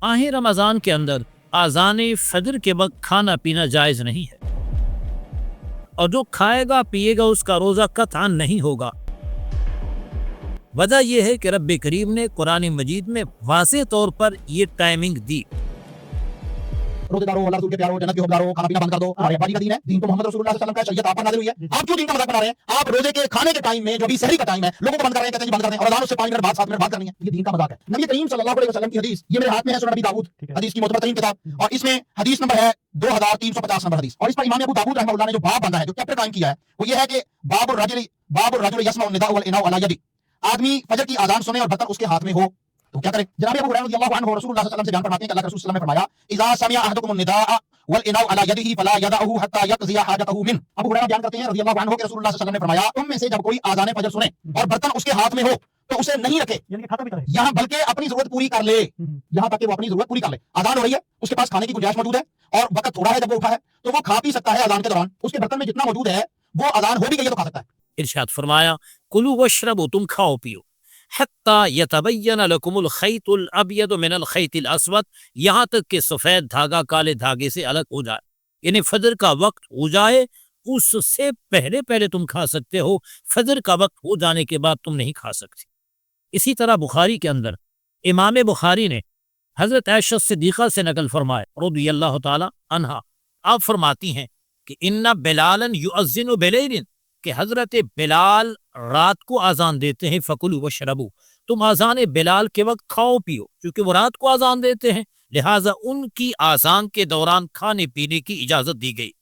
माह रमज़ान के अंदर आज़ान फजर के वक्त खाना पीना जायज़ नहीं है और जो खाएगा पिएगा उसका रोज़ा कतई नहीं होगा। वजह यह है कि रब्बे करीम ने कुरान मजीद में वाज़ेह तौर पर ये टाइमिंग दी। रोजेदारो, अल्लाह रसूल के प्यारो, जन्नत के हकदारो, खाना पीना बंद कर दो। हमारे अब्बा जी का दीन है, दीन तो मोहम्मद रसूलुल्लाह सल्लल्लाहु अलैहि वसल्लम का है, शरीयत आप पर नाज़िल हुई है। आप क्यों दीन का मजाक बना रहे हैं? आप रोजे के खाने के टाइम में जो भी सहरी का टाइम है लोगों को बंद कर रहे हैं, कहते हैं जी बंद कर दें और अज़ान उससे 5 मिनट बाद 7 मिनट बाद करनी है। ये दीन का मजाक है। नबी करीम सल्लल्लाहु अलैहि वसल्लम की हदीस ये मेरे हाथ में है, सुनन नबी दाऊद हदीस की मोतबर तरीन किताब, और इसमें हदीस नंबर है 2350 नंबर हदीस। और इस पर इमाम अबू दाऊद रहमतुल्लाह ने जो बाब बांधा है, जो चैप्टर कायम किया है, वो ये है कि बाबुर रजुल यस्मउ निदा वल इनाउ अला यदी। आदमी फजर की आजान सुने और बर्तन उसके हाथ में हो तो क्या करे? जनाब अबू हुरैरा रज़ियल्लाहु अन्हु रसूलुल्लाह सल्लल्लाहु अलैहि वसल्लम से बयान फरमाते हैं कि अल्लाह के रसूल सल्लल्लाहु अलैहि वसल्लम ने फरमाया, इज़ा समिअ अहदुकुम निदा वल इनाउ अला यदिही फला यदअहु हत्ता यक़ज़िया हाजतहु मिन। अबू हुरैरा बयान करते हैं रज़ियल्लाहु अन्हु कि रसूलुल्लाह सल्लल्लाहु अलैहि वसल्लम ने फरमाया, तुम में से जब कोई आज़ान फजर सुने और बर्तन उसके हाथ में हो तो उसे नहीं रखे, यानी कि खाता भी रहे, यहाँ बल्कि अपनी जरूरत पूरी कर ले, यहाँ तक कि वो अपनी जरूरत पूरी कर ले। आज़ान हो रही है, उसके पास खाने की गुंजाइश मौजूद है और वक्त थोड़ा है, जब वो उठा है तो वो खा पी सकता है। आज़ान के दौरान उसके बर्तन में जितना मौजूद है वो आज़ान हो भी गई है तो खा सकता है। इरशाद फरमाया, कुलू वशरबू, तुम खाओ पियो, हत्ता यतबय्यन लकुमुल खैतुल अबयद मिनल खैतिल अस्वद, यहाँ तक कि सफेद धागा काले धागे से अलग हो जाए। यानी फजर का वक्त हो जाए उससे पहले पहले तुम खा सकते हो, फजर का वक्त हो जाने के बाद तुम नहीं खा सकते। इसी तरह बुखारी के अंदर इमाम बुखारी ने हजरत आयशा सिद्दीक़ा से नकल फरमाए रज़ियल्लाहु ताला अन्हा, आप फरमाती हैं कि इन्ना बिलालन युअज़्ज़िनु बिलैलिन, कि हजरत बिलाल रात को आज़ान देते हैं, फ़कुलू वशरबू, तुम आज़ान बिलाल के वक्त खाओ पियो, क्योंकि वो रात को आज़ान देते हैं, लिहाजा उनकी आज़ान के दौरान खाने पीने की इजाज़त दी गई।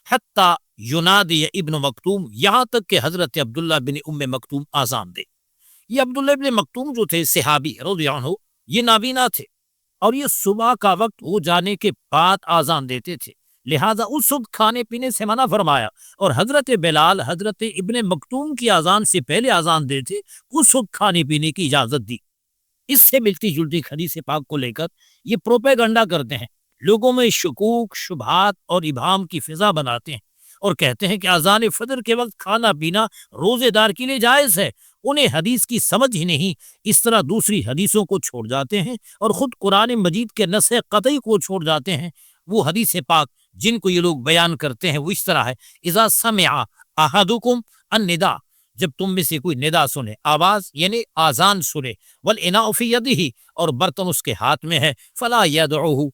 हत्ता युनादी इब्न मकतूम, यहाँ तक कि हजरत अब्दुल्ला बिन उम्मे मकतूम आज़ान दे। ये अब्दुल्ला बिन मकतूम जो थे सहाबी रज़ियल्लाहु अन्हु, ये नाबीना थे और ये सुबह का वक्त हो जाने के बाद आज़ान देते थे, लिहाजा उस वक्त खाने पीने से मना फरमाया। और हजरत बिलाल हजरत इब्ने मकतूम की आज़ान से पहले आज़ान देते, उस वक्त खाने पीने की इजाज़त दी। इससे मिलती जुलती हदीस पाक को लेकर ये प्रोपेगंडा करते हैं, लोगों में शकूक शुबहात और इबाहम की फिजा बनाते हैं और कहते हैं कि आज़ान फजर के वक्त खाना पीना रोजेदार के लिए जायज़ है। उन्हें हदीस की समझ ही नहीं, इस तरह दूसरी हदीसों को छोड़ जाते हैं और ख़ुद कुरान मजीद के नस्ख़ क़तई को छोड़ जाते हैं। वो हदीस पाक जिनको ये लोग बयान करते हैं वो इस तरह है, इज़ा समिअ अहदुकुम अन्निदा, जब तुम में से कोई निदा सुने, आवाज़ यानी आज़ान सुने, वल इनाउ फी यदिही, और बर्तन उसके हाथ में है, फला यदअहु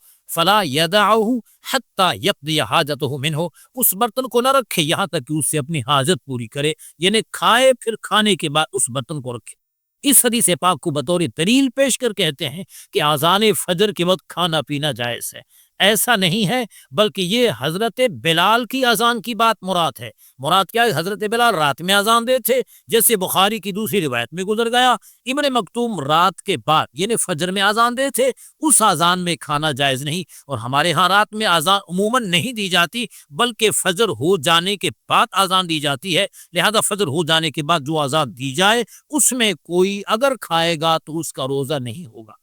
हत्ता यक़ज़िया हाजतहु मिन्हु, उस बर्तन को न रखे यहाँ तक कि उससे अपनी हाजत पूरी करे, यानी खाए फिर खाने के बाद उस बर्तन को रखे। इस हदीस पाक को बतौर दलील पेश कर कहते हैं कि आज़ान फजर के वक्त खाना पीना जायज़ है। ऐसा नहीं है, बल्कि ये हजरत बिलाल की आज़ान की बात मुराद है। मुराद क्या है? हजरत बिलाल रात में आज़ान दे थे, जैसे बुखारी की दूसरी रिवायत में गुजर गया। इब्ने मकतूम रात के बाद यानी फजर में आज़ान दे थे, उस आज़ान में खाना जायज़ नहीं। और हमारे यहाँ रात में आज़ान उमूमन नहीं दी जाती, बल्कि फजर हो जाने के बाद आज़ान दी जाती है। लिहाजा फजर हो जाने के बाद जो आज़ान दी जाए उसमें कोई अगर खाएगा तो उसका रोज़ा नहीं होगा।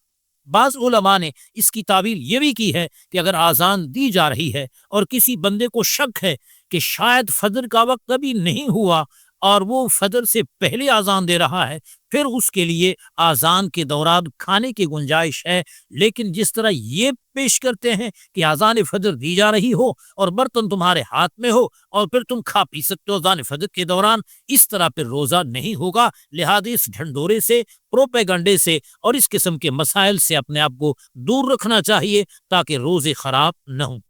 बाज़ उलमा ने इसकी तावील ये भी की है कि अगर आज़ान दी जा रही है और किसी बंदे को शक है कि शायद फजर का वक्त अभी नहीं हुआ और वो फजर से पहले आज़ान दे रहा है, फिर उसके लिए आज़ान के दौरान खाने की गुंजाइश है। लेकिन जिस तरह ये पेश करते हैं कि आज़ान फजर दी जा रही हो और बर्तन तुम्हारे हाथ में हो और फिर तुम खा पी सकते हो आज़ान फजर के दौरान, इस तरह फिर रोज़ा नहीं होगा। लिहाजा इस ढंढोरे से, प्रोपेगंडे से और इस किस्म के मसाइल से अपने आप को दूर रखना चाहिए ताकि रोज़े खराब न हों।